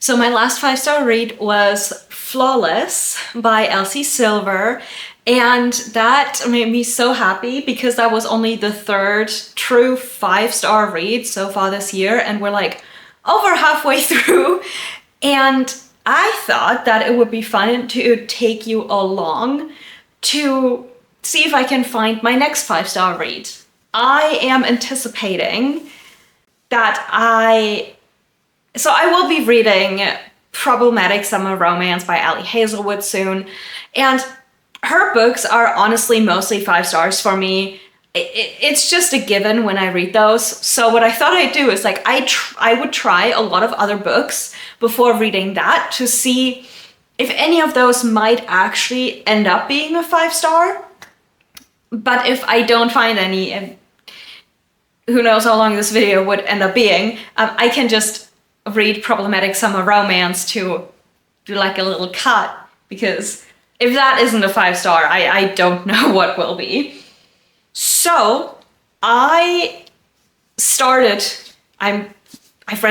So my last 5-star read was Flawless by Elsie Silver. And that made me so happy because that was only the third true 5-star read so far this year. And we're like over halfway through. And I thought that it would be fun to take you along to see if I can find my next 5-star read. I am anticipating that I will be reading Problematic Summer Romance by Ali Hazelwood soon, and her books are honestly mostly 5 stars for me. It's just a given when I read those. So what I thought I'd do is like I would try a lot of other books before reading that to see if any of those might actually end up being a 5-star. But if I don't find any, and who knows how long this video would end up being, I can just read Problematic Summer Romance to do like a little cut, because if that isn't a 5-star, I don't know what will be. So I've read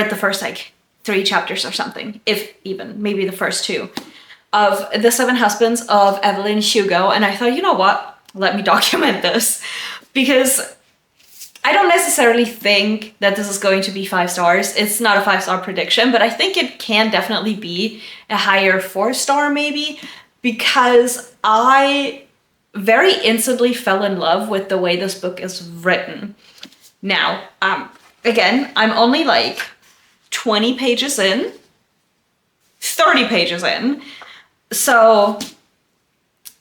the first like 3 chapters or something, if even, maybe the first 2, of The 7 Husbands of Evelyn Hugo, and I thought, you know what, let me document this, because I don't necessarily think that this is going to be 5 stars. It's not a 5-star prediction, but I think it can definitely be a higher 4-star maybe, because I very instantly fell in love with the way this book is written. Now, again, I'm only like 20 pages in, 30 pages in, so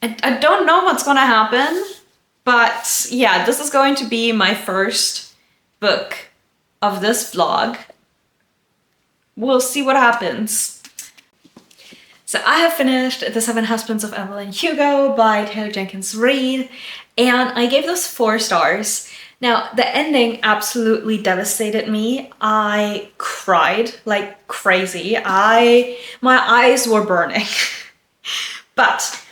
I don't know what's gonna happen, but yeah, this is going to be my first book of this vlog. We'll see what happens. So I have finished The 7 Husbands of Evelyn Hugo by Taylor Jenkins Reid, and I gave this 4 stars. Now, the ending absolutely devastated me. I cried like crazy. My eyes were burning. But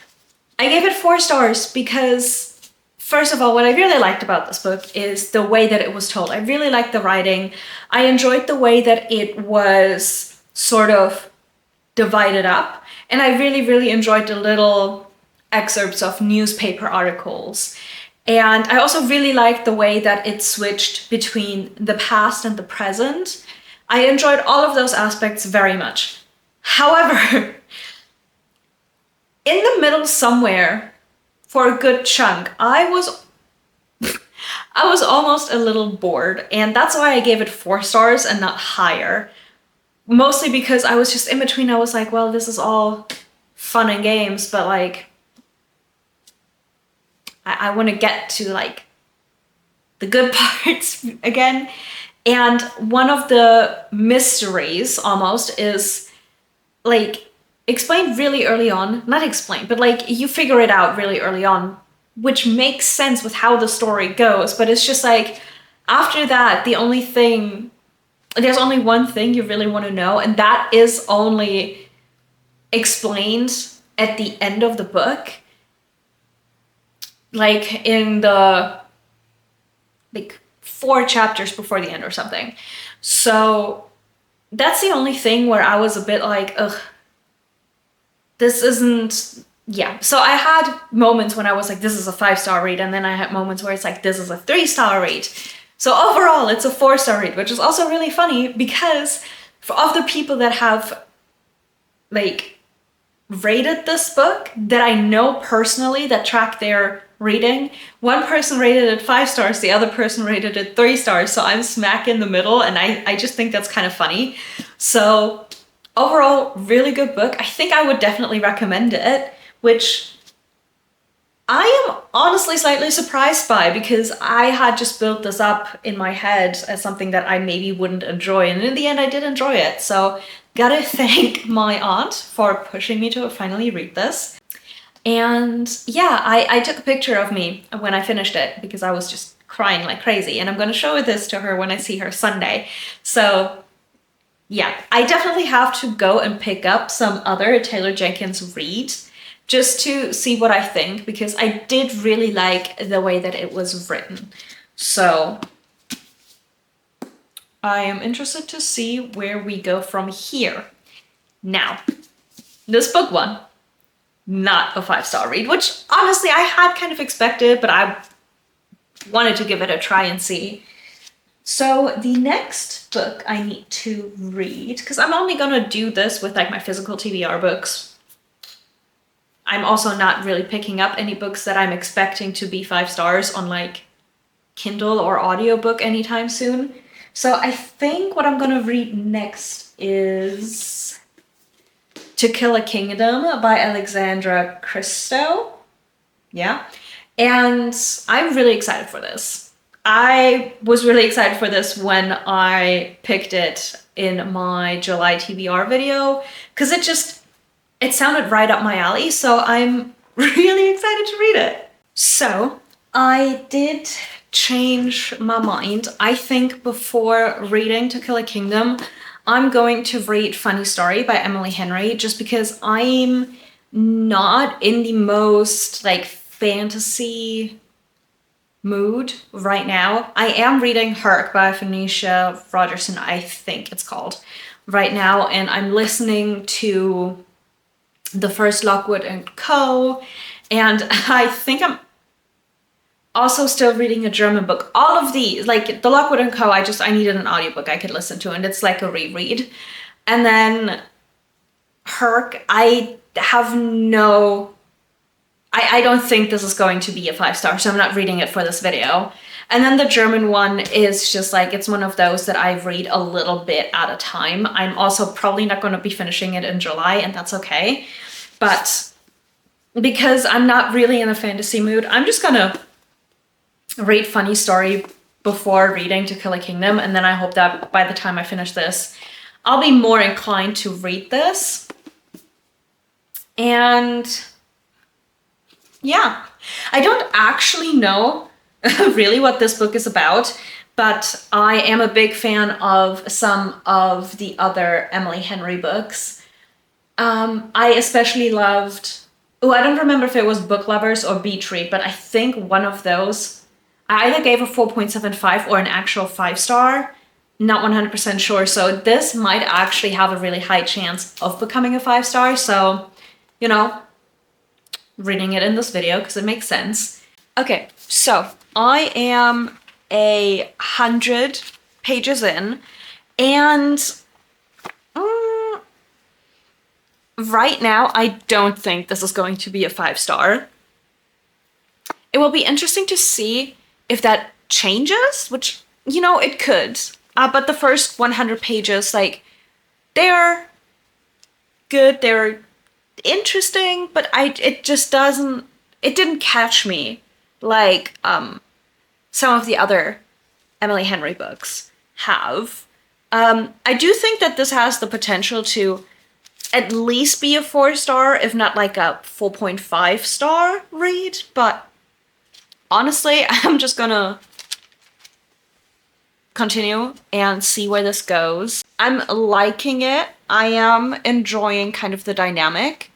I gave it 4 stars because, first of all, what I really liked about this book is the way that it was told. I really liked the writing. I enjoyed the way that it was sort of divided up. And I really, really enjoyed the little excerpts of newspaper articles. And I also really liked the way that it switched between the past and the present. I enjoyed all of those aspects very much. However, in the middle somewhere, for a good chunk, I was almost a little bored, and that's why I gave it 4 stars and not higher. Mostly because I was just in between. I was like, well, this is all fun and games, but like, I want to get to like the good parts again. And one of the mysteries almost is like explained really early on. Not explained, but like you figure it out really early on, which makes sense with how the story goes. But it's just like, after that, there's only one thing you really want to know, and that is only explained at the end of the book. Like in the 4 chapters before the end or something. So that's the only thing where I was a bit like, ugh, this isn't, yeah. So I had moments when I was like, this is a 5-star read, and then I had moments where it's like, this is a 3-star read. So overall, it's a 4-star read, which is also really funny because of the people that have like rated this book that I know personally that track their reading, one person rated it 5 stars, the other person rated it 3 stars. So I'm smack in the middle, and I just think that's kind of funny. So overall, really good book. I think I would definitely recommend it, which I am honestly slightly surprised by, because I had just built this up in my head as something that I maybe wouldn't enjoy, and in the end I did enjoy it. So gotta thank my aunt for pushing me to finally read this. And yeah, I took a picture of me when I finished it because I was just crying like crazy, and I'm gonna show this to her when I see her Sunday. So yeah, I definitely have to go and pick up some other Taylor Jenkins reads just to see what I think, because I did really like the way that it was written. So I am interested to see where we go from here. Now, this book one, not a 5-star read, which honestly I had kind of expected, but I wanted to give it a try and see. So the next book I need to read, because I'm only gonna do this with like my physical TBR books. I'm also not really picking up any books that I'm expecting to be 5 stars on like Kindle or audiobook anytime soon. So I think what I'm gonna read next is To Kill a Kingdom by Alexandra Christo. Yeah. And I'm really excited for this. I was really excited for this when I picked it in my July TBR video, because it sounded right up my alley, so I'm really excited to read it. So I did change my mind. I think before reading To Kill a Kingdom, I'm going to read Funny Story by Emily Henry, just because I'm not in the most like fantasy mood right now. I am reading Herc by Phoenicia Rogerson, I think it's called, right now, and I'm listening to the first Lockwood and Co. And I think I'm also still reading a German book. All of these, like the Lockwood and Co., I needed an audiobook I could listen to, and it's like a reread. And then Herc, I don't think this is going to be a 5-star, so I'm not reading it for this video. And then the German one is just like, it's one of those that I read a little bit at a time. I'm also probably not going to be finishing it in July, and that's okay. But because I'm not really in a fantasy mood, I'm just gonna read Funny Story before reading To Kill a Kingdom, and then I hope that by the time I finish this, I'll be more inclined to read this. And yeah, I don't actually know really what this book is about, but I am a big fan of some of the other Emily Henry books. I especially loved, I don't remember if it was Book Lovers or Beach Read, but I think one of those, I either gave a 4.75 or an actual 5-star, not 100% sure. So this might actually have a really high chance of becoming a 5-star. So, you know, reading it in this video because it makes sense. Okay, so I am 100 pages in, and right now I don't think this is going to be a 5-star. It will be interesting to see if that changes, which, you know, it could. But the first 100 pages, like, they're good, they're interesting, but it didn't catch me like some of the other Emily Henry books have. I do think that this has the potential to at least be a 4-star, if not like a 4.5-star read, but honestly, I'm just gonna continue and see where this goes. I'm liking it. I am enjoying kind of the dynamic.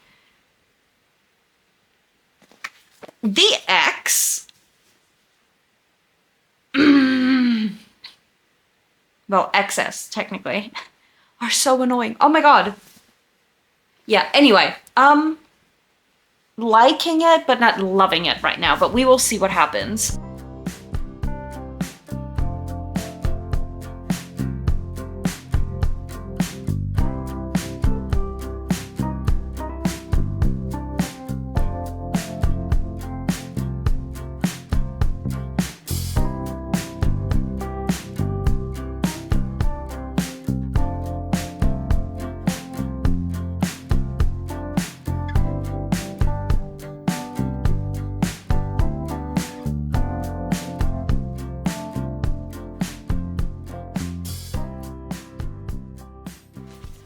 The X, well, XS technically, are so annoying. Oh my god. Yeah, anyway, liking it, but not loving it right now, but we will see what happens.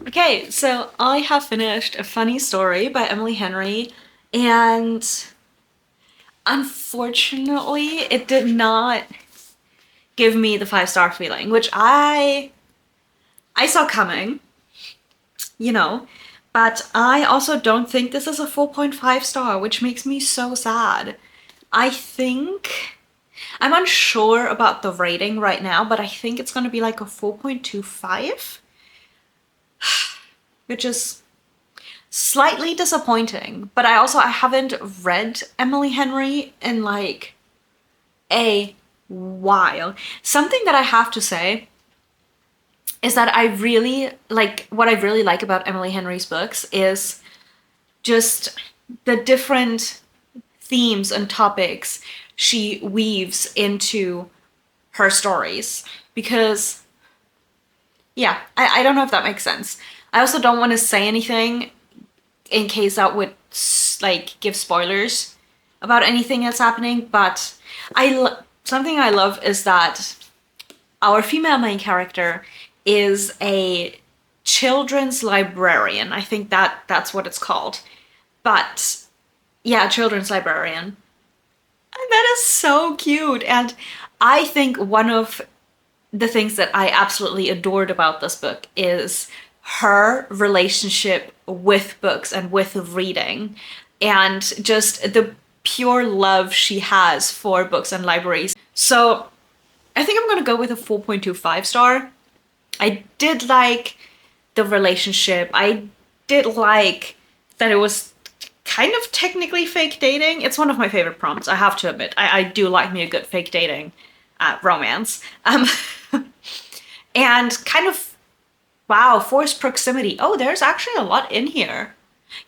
Okay, so I have finished A Funny Story by Emily Henry, and unfortunately it did not give me the 5-star feeling, which I saw coming, you know, but I also don't think this is a 4.5-star, which makes me so sad. I think, I'm unsure about the rating right now, but I think it's gonna be like a 4.25. Which is slightly disappointing. But I haven't read Emily Henry in like a while. Something that I have to say is that I really like, what I really like about Emily Henry's books is just the different themes and topics she weaves into her stories. Because, yeah, I don't know if that makes sense. I also don't want to say anything in case that would like give spoilers about anything that's happening, but something I love is that our female main character is a children's librarian. I think that's what it's called. But yeah, children's librarian. And that is so cute. And I think one of the things that I absolutely adored about this book is her relationship with books and with reading, and just the pure love she has for books and libraries. So I think I'm gonna go with a 4.25 star. I did like the relationship. I did like that it was kind of technically fake dating. It's one of my favorite prompts, I have to admit. I do like me a good fake dating romance. And kind of, wow, forced proximity. Oh, there's actually a lot in here.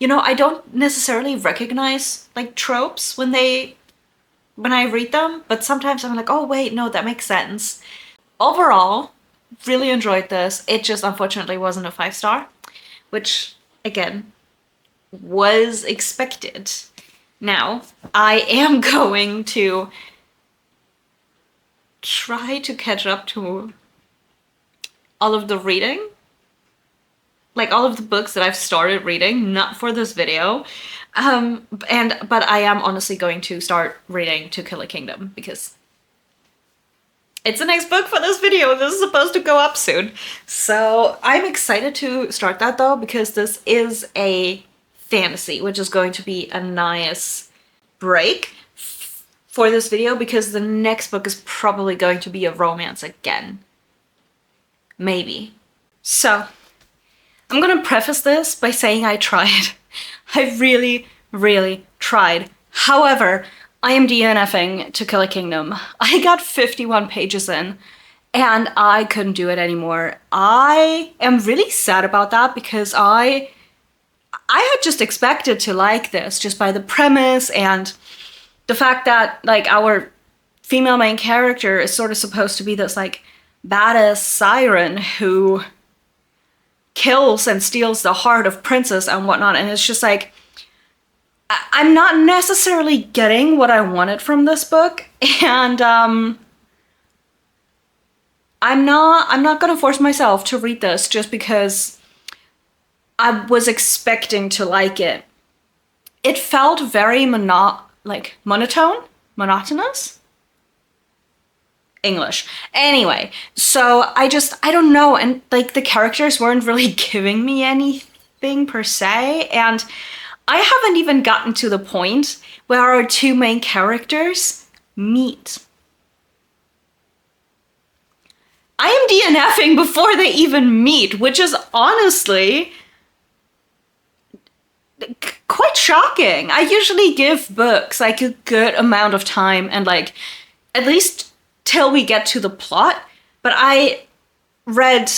You know, I don't necessarily recognize like tropes when I read them, but sometimes I'm like, oh wait, no, that makes sense. Overall, really enjoyed this. It just unfortunately wasn't a 5-star, which again was expected. Now, I am going to try to catch up to all of the reading, like all of the books that I've started reading, not for this video. But I am honestly going to start reading To Kill a Kingdom because it's the next book for this video. This is supposed to go up soon. So I'm excited to start that though, because this is a fantasy, which is going to be a nice break for this video, because the next book is probably going to be a romance again. Maybe. So, I'm gonna preface this by saying I tried. I really, really tried. However, I am DNFing To Kill a Kingdom. I got 51 pages in, and I couldn't do it anymore. I am really sad about that, because I had just expected to like this just by the premise and the fact that like our female main character is sort of supposed to be this like badass siren who kills and steals the heart of princes and whatnot, and it's just like I'm not necessarily getting what I wanted from this book, and I'm not gonna force myself to read this just because I was expecting to like it. It felt very monotonous? English. Anyway, so I don't know, and like the characters weren't really giving me anything per se, and I haven't even gotten to the point where our two main characters meet. I am DNFing before they even meet, which is honestly quite shocking. I usually give books like a good amount of time and like at least till we get to the plot, but I read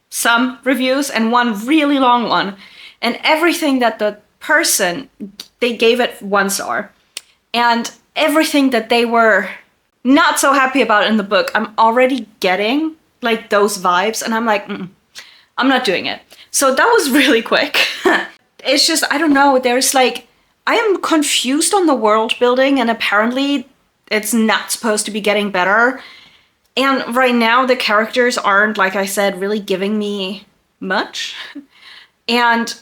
some reviews and one really long one, and everything that the person, they gave it 1 star, and everything that they were not so happy about in the book, I'm already getting like those vibes, and I'm like, I'm not doing it. So that was really quick. It's just, I don't know, there's like, I am confused on the world building, and apparently it's not supposed to be getting better. And right now the characters aren't, like I said, really giving me much. And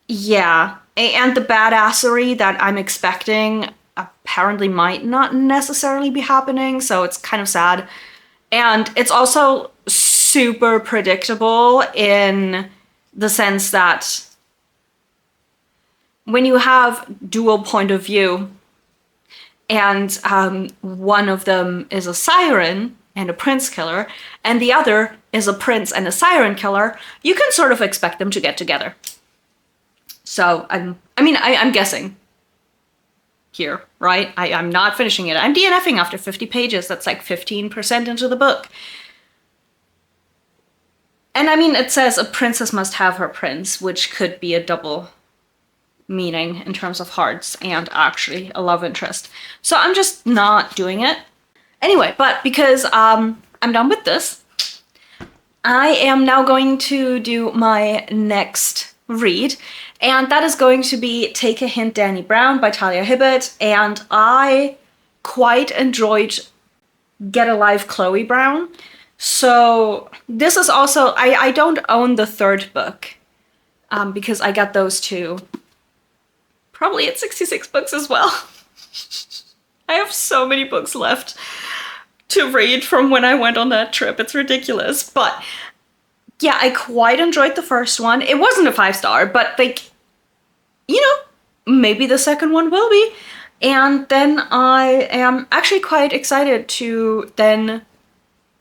yeah, and the badassery that I'm expecting apparently might not necessarily be happening, so it's kind of sad. And it's also super predictable in the sense that when you have dual point of view, and one of them is a siren and a prince killer, and the other is a prince and a siren killer, you can sort of expect them to get together. So I'm guessing here, right? I'm not finishing it. I'm DNFing after 50 pages. That's like 15% into the book. And I mean, it says a princess must have her prince, which could be a double meaning in terms of hearts and actually a love interest. So I'm just not doing it. Anyway, but because I'm done with this, I am now going to do my next read, and that is going to be Take a Hint, Dani Brown by Talia Hibbert, and I quite enjoyed Get a Life, Chloe Brown. So this is also, I don't own the third book, because I got those two probably at 66 books as well. I have so many books left to read from when I went on that trip. It's ridiculous. But yeah, I quite enjoyed the first one. It wasn't a 5-star, but like, you know, maybe the second one will be. And then I am actually quite excited to then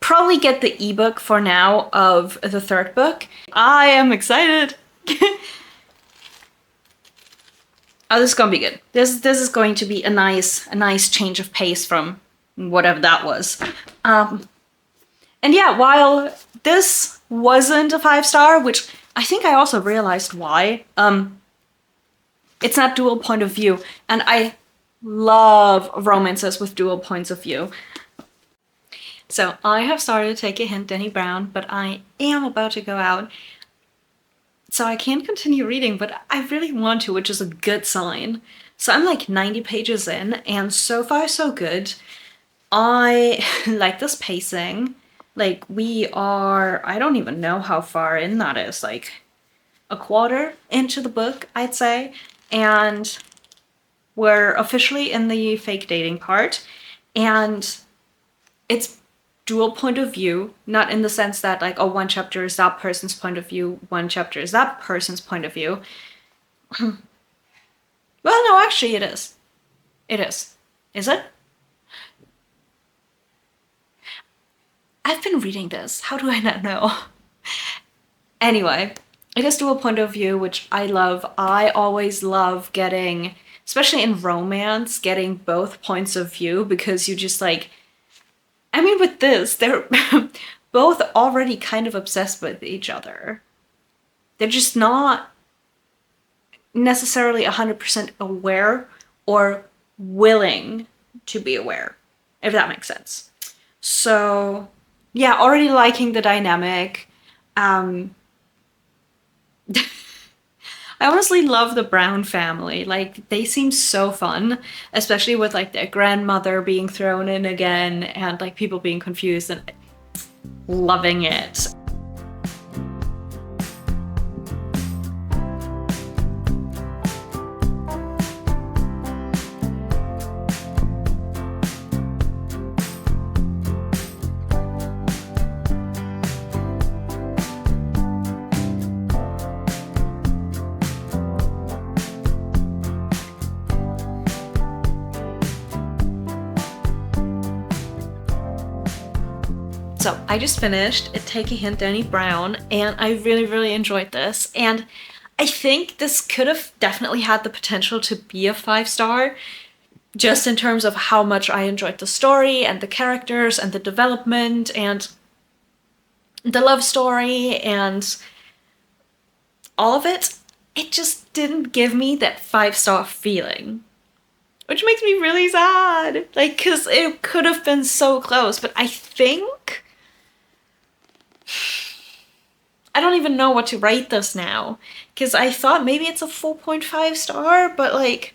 probably get the ebook for now of the third book. I am excited. Oh, this is gonna be good. This is going to be a nice change of pace from whatever that was. And yeah, while this wasn't a 5-star, which I think I also realized why, it's not dual point of view, and I love romances with dual points of view. So I have started to Take a Hint, Dani Brown, but I am about to go out. So I can't continue reading, but I really want to, which is a good sign. So I'm like 90 pages in, and so far so good. I like this pacing. Like, we are, I don't even know how far in that is, like a quarter into the book, I'd say. And we're officially in the fake dating part, and it's dual point of view, not in the sense that like, oh, one chapter is that person's point of view, one chapter is that person's point of view. Well, no, actually it is. It is. Is it? I've been reading this. How do I not know? Anyway, it is dual point of view, which I love. I always love getting, especially in romance, getting both points of view, because you just like, I mean, with this, they're both already kind of obsessed with each other. They're just not necessarily 100% aware or willing to be aware, if that makes sense. So yeah, already liking the dynamic. I honestly love the Brown family. Like, they seem so fun, especially with like their grandmother being thrown in again and like people being confused, and loving it. So I just finished Take a Hint, Dani Brown, and I really, really enjoyed this. And I think this could have definitely had the potential to be a 5-star, just in terms of how much I enjoyed the story and the characters and the development and the love story and all of it. It just didn't give me that 5-star feeling, which makes me really sad. Like, cause it could have been so close, but I think I don't even know what to rate this now, because I thought maybe it's a 4.5 star, but like,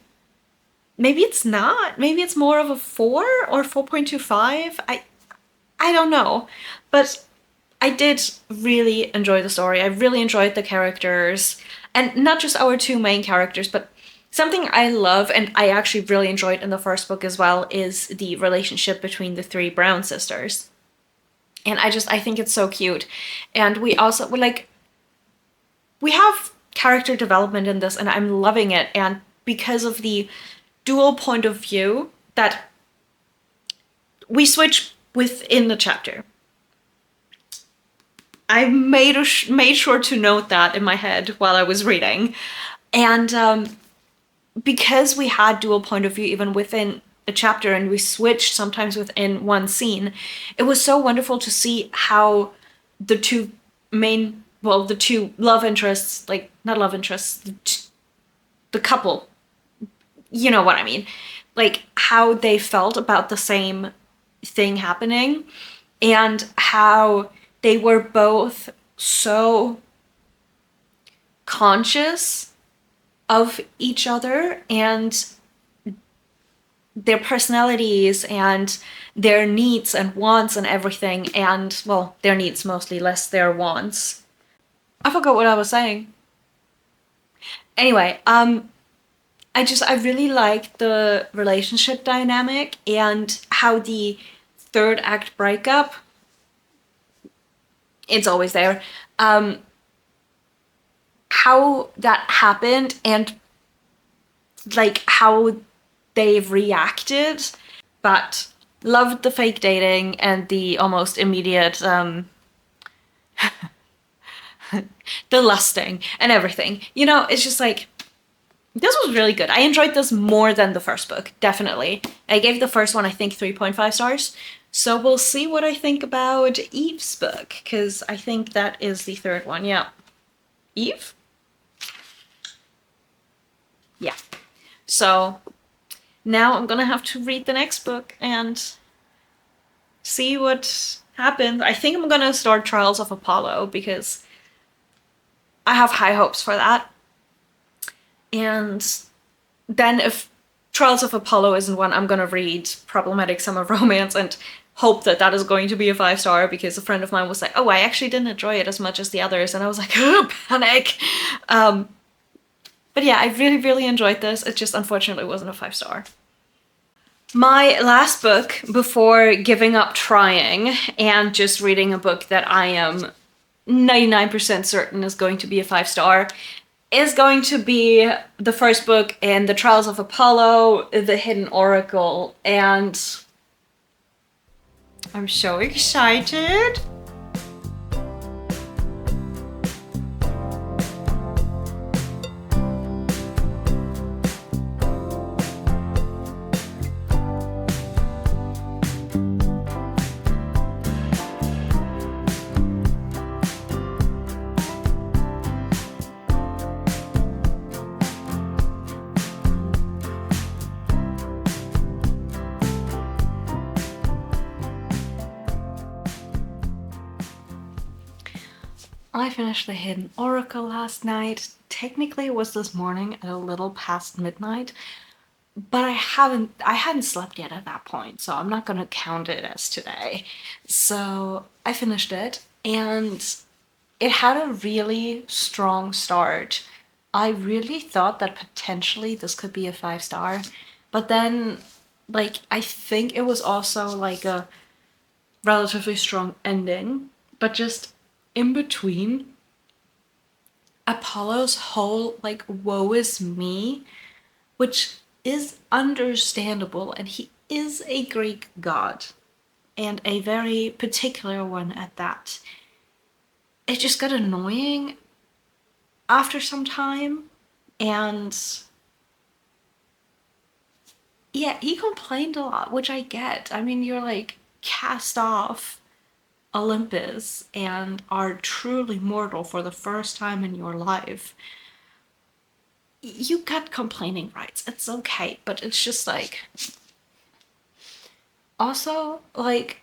maybe it's not. Maybe it's more of a 4 or 4.25. I don't know, but I did really enjoy the story. I really enjoyed the characters, and not just our two main characters, but something I love, and I actually really enjoyed in the first book as well, is the relationship between the 3 Brown sisters. And I think it's so cute. And we also, we have character development in this, and I'm loving it. And because of the dual point of view that we switch within the chapter. I made sure to note that in my head while I was reading. And because we had dual point of view even within a chapter and we switched sometimes within one scene, it was so wonderful to see how the two the two love interests, like not love interests, the couple, you know what I mean, like how they felt about the same thing happening and how they were both so conscious of each other and their personalities and their needs and wants and everything, and well, their needs mostly, less their wants. I forgot what I was saying. Anyway, I really like the relationship dynamic and how the third act breakup, it's always there, how that happened and like how they've reacted, but loved the fake dating and the almost immediate the lusting and everything. You know, it's just like, this was really good. I enjoyed this more than the first book, definitely. I gave the first one, I think, 3.5 stars. So we'll see what I think about Eve's book, because I think that is the third one. Yeah. Eve? Yeah. So now I'm gonna have to read the next book and see what happens. I think I'm gonna start Trials of Apollo because I have high hopes for that. And then if Trials of Apollo isn't one, I'm gonna read Problematic Summer Romance and hope that that is going to be a 5-star, because a friend of mine was like, oh, I actually didn't enjoy it as much as the others. And I was like, oh, panic. But yeah, I really, really enjoyed this. It just unfortunately wasn't a 5-star. My last book before giving up trying and just reading a book that I am 99% certain is going to be a 5-star is going to be the first book in the Trials of Apollo, The Hidden Oracle, and I'm so excited. I finished The Hidden Oracle last night. Technically it was this morning at a little past midnight, but I hadn't slept yet at that point, so I'm not gonna count it as today. So I finished it and it had a really strong start. I really thought that potentially this could be a 5-star, but then like I think it was also like a relatively strong ending, but just in between, Apollo's whole like woe is me, which is understandable, and he is a Greek god and a very particular one at that. It just got annoying after some time, and yeah, he complained a lot, which I get. I mean, you're like cast off Olympus and are truly mortal for the first time in your life. You got complaining rights. It's okay, but it's just like, also like,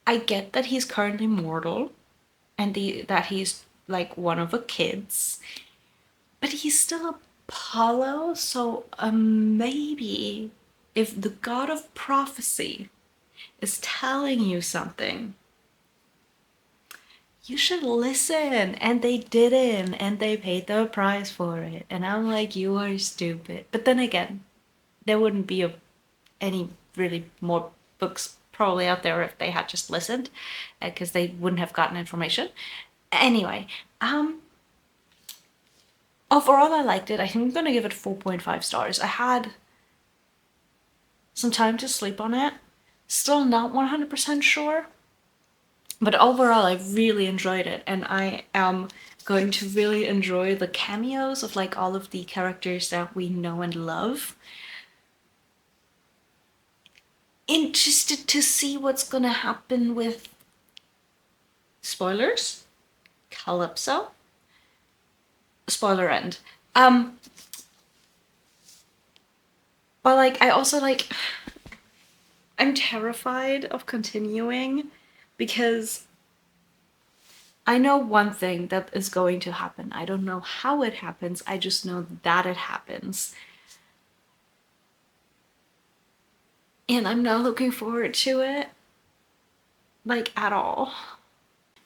I get that he's currently mortal and that he's like one of the kids, but he's still Apollo, so maybe if the god of prophecy is telling you something, you should listen. And they didn't, and they paid the price for it. And I'm like, you are stupid. But then again, there wouldn't be any really more books probably out there if they had just listened, because they wouldn't have gotten information. Anyway, overall I liked it. I think I'm gonna give it 4.5 stars. I had some time to sleep on it. Still not 100% sure, But overall, I really enjoyed it, and I am going to really enjoy the cameos of like all of the characters that we know and love. Interested to see what's gonna happen with spoilers, Calypso. Spoiler end. But like I also like I'm terrified of continuing because I know one thing that is going to happen. I don't know how it happens. I just know that it happens. And I'm not looking forward to it, like, at all.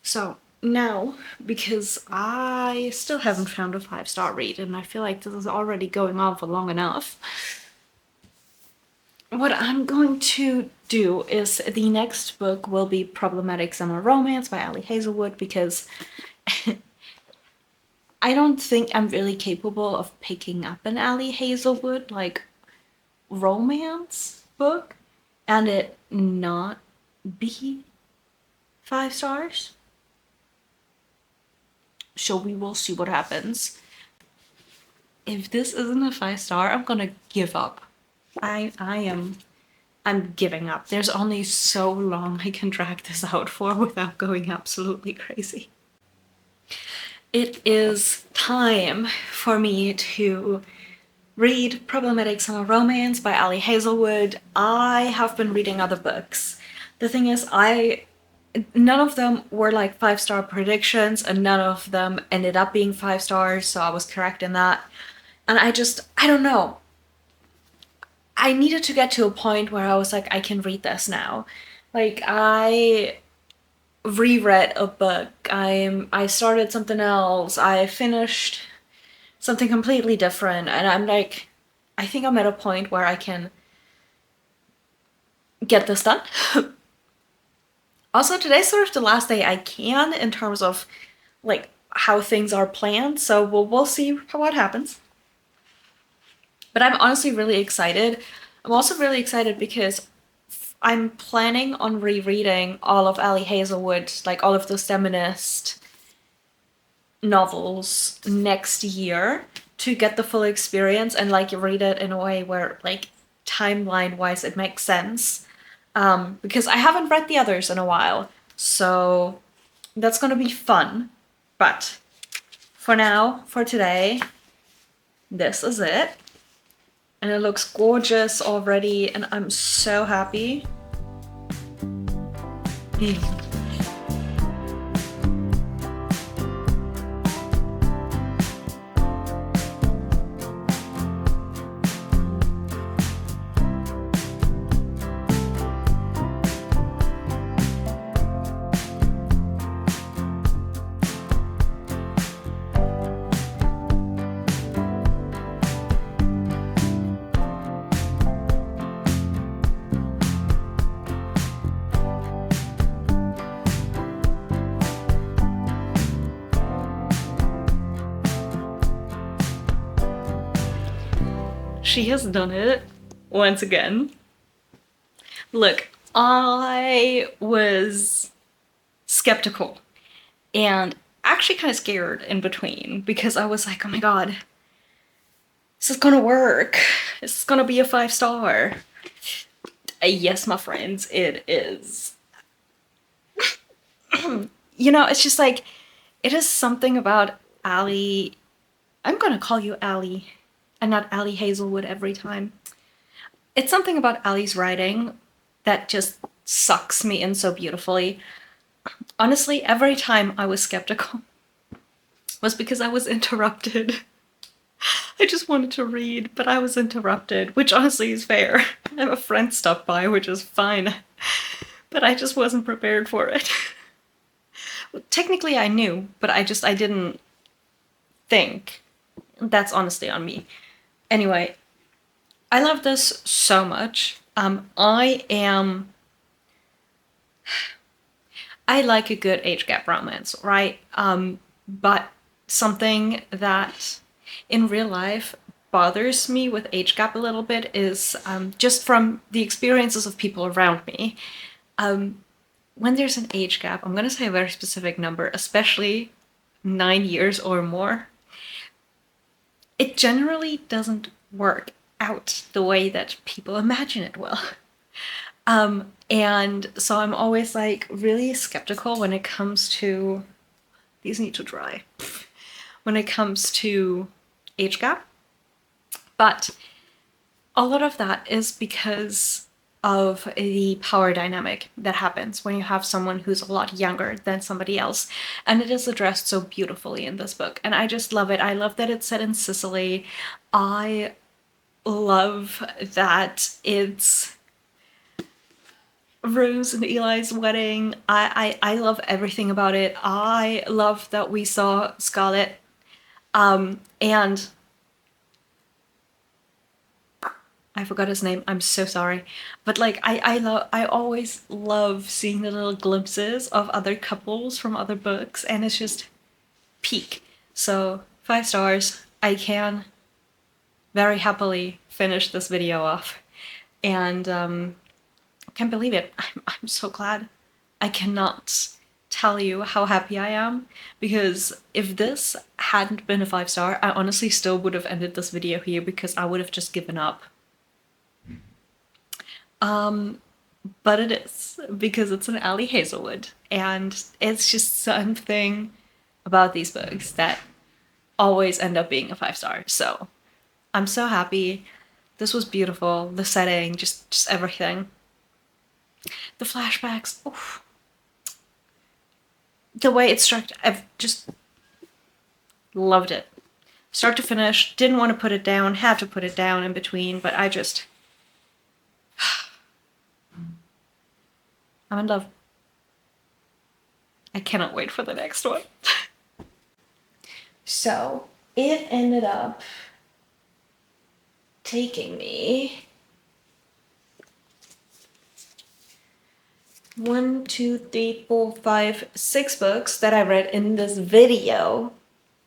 So now, because I still haven't found a 5-star read, and I feel like this is already going on for long enough, what I'm going to do is the next book will be Problematic Summer Romance by Ali Hazelwood, because I don't think I'm really capable of picking up an Ali Hazelwood, like, romance book and it not be 5 stars. So we will see what happens. If this isn't a 5-star, I'm gonna give up. I'm giving up. There's only so long I can drag this out for without going absolutely crazy. It is time for me to read Problematic Summer Romance by Ali Hazelwood. I have been reading other books. The thing is, none of them were like 5-star predictions, and none of them ended up being 5 stars, so I was correct in that. And I don't know. I needed to get to a point where I was like, I can read this now. Like, I reread a book, I started something else, I finished something completely different, and I'm like, I think I'm at a point where I can get this done. Also, today's sort of the last day I can in terms of like how things are planned, so we'll see what happens. But I'm honestly really excited. I'm also really excited because I'm planning on rereading all of Ali Hazelwood's, like all of those feminist novels next year to get the full experience and like read it in a way where like timeline wise it makes sense. Because I haven't read the others in a while, so that's gonna be fun. But for now, for today, this is it. And it looks gorgeous already, and I'm so happy. She has done it once again. Look, I was skeptical and actually kind of scared in between because I was like, oh my god, this is gonna work. This is gonna be a 5-star. Yes, my friends, it is. You know, it's just like, it is something about Ali. I'm gonna call you Ali and not Ali Hazelwood every time. It's something about Ali's writing that just sucks me in so beautifully. Honestly, every time I was skeptical was because I was interrupted. I just wanted to read, but I was interrupted, which honestly is fair. I have a friend stopped by, which is fine. But I just wasn't prepared for it. Well, technically I knew, but I didn't think. That's honestly on me. Anyway, I love this so much. I like a good age gap romance, right? But something that in real life bothers me with age gap a little bit is just from the experiences of people around me. when there's an age gap, I'm gonna say a very specific number, especially 9 years or more, it generally doesn't work out the way that people imagine it will. And so I'm always like really skeptical when it comes to, these need to dry, when it comes to age gap. But a lot of that is because of the power dynamic that happens when you have someone who's a lot younger than somebody else. And it is addressed so beautifully in this book. And I just love it. I love that it's set in Sicily. I love that it's Rose and Eli's wedding. I love everything about it. I love that we saw Scarlett. And I forgot his name. I'm so sorry. But like I always love seeing the little glimpses of other couples from other books, and it's just peak. So 5 stars. I can very happily finish this video off. And can't believe it. I'm so glad. I cannot tell you how happy I am, because if this hadn't been a 5 star, I honestly still would have ended this video here because I would have just given up. But it is, because it's an Ali Hazelwood, and it's just something about these books that always end up being a 5 star. So I'm so happy. This was beautiful. The setting, just everything. The flashbacks, oof. The way it's structured, I've just loved it. Start to finish, didn't want to put it down, had to put it down in between, but I just... I'm in love. I cannot wait for the next one. So, it ended up taking me 1, 2, 3, 4, 5, 6 books that I read in this video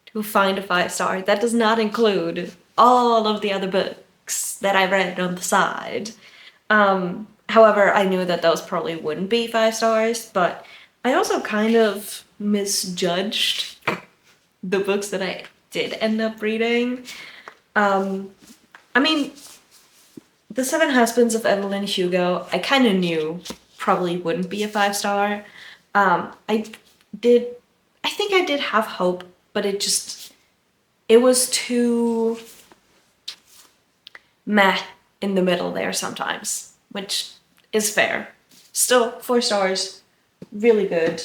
to find a 5 star. That does not include all of the other books that I read on the side. However, I knew that those probably wouldn't be 5 stars, but I also kind of misjudged the books that I did end up reading. I mean, The 7 Husbands of Evelyn Hugo, I kind of knew probably wouldn't be a 5 star. I think I did have hope, but it was too meh in the middle there sometimes, which is fair. Still, 4 stars, really good.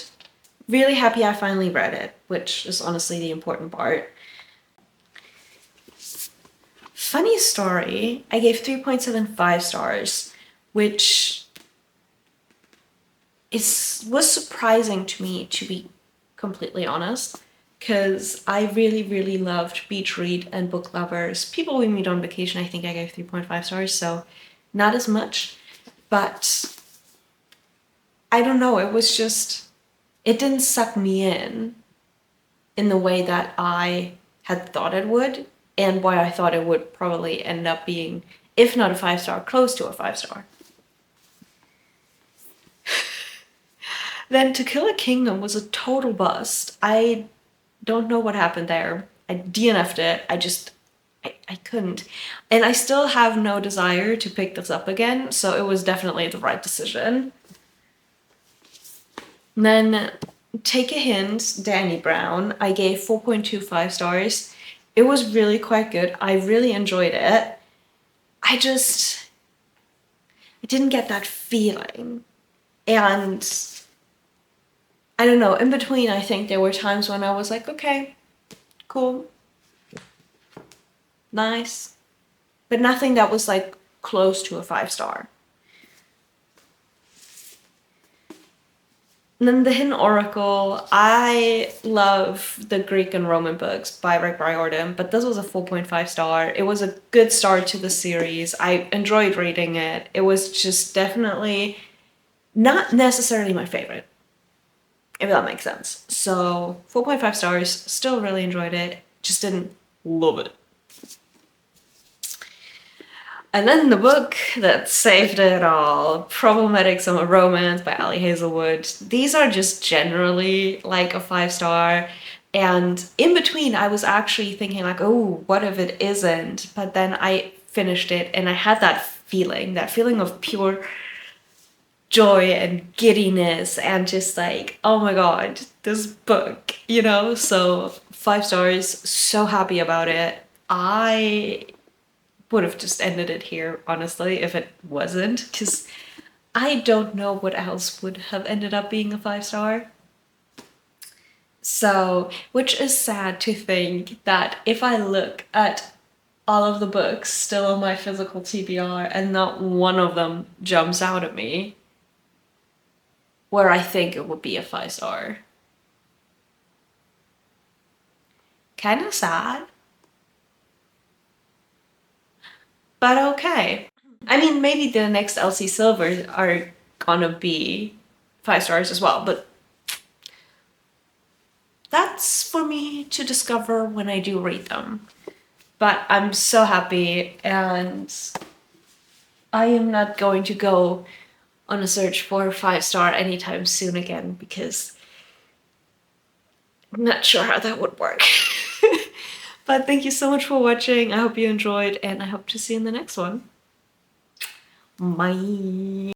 Really happy I finally read it, which is honestly the important part. Funny story, I gave 3.75 stars, which was surprising to me, to be completely honest, because I really, really loved Beach Read and Book Lovers. People We Meet on Vacation, I think I gave 3.5 stars, so not as much. But I don't know, it was just, it didn't suck me in the way that I had thought it would, and why I thought it would probably end up being, if not a 5 star, close to a 5 star. Then To Kill a Kingdom was a total bust. I don't know what happened there. I DNF'd it. I couldn't. And I still have no desire to pick this up again, so it was definitely the right decision. And then Take a Hint, Dani Brown, I gave 4.25 stars. It was really quite good. I really enjoyed it. I didn't get that feeling. And I don't know, in between, I think there were times when I was like, okay, cool, nice, but nothing that was like close to a 5 star. And then The Hidden Oracle, I love the Greek and Roman books by Rick Riordan, but this was a 4.5 star. It was a good start to the series. I enjoyed reading it. It was just definitely not necessarily my favorite, if that makes sense. So 4.5 stars, still really enjoyed it, just didn't love it. And then the book that saved it all, Problematic Summer Romance by Ali Hazelwood. These are just generally like a 5-star. And in between, I was actually thinking like, oh, what if it isn't? But then I finished it and I had that feeling of pure joy and giddiness and just like, oh my God, this book, you know? So 5 stars, so happy about it. I would have just ended it here, honestly, if it wasn't, because I don't know what else would have ended up being a 5-star. So, which is sad to think that if I look at all of the books still on my physical TBR and not one of them jumps out at me where I think it would be a 5-star. Kind of sad, but okay. I mean, maybe the next Elsie Silvers are gonna be 5 stars as well, but that's for me to discover when I do read them. But I'm so happy, and I am not going to go on a search for a 5-star anytime soon again because I'm not sure how that would work. But thank you so much for watching. I hope you enjoyed, and I hope to see you in the next one. Bye.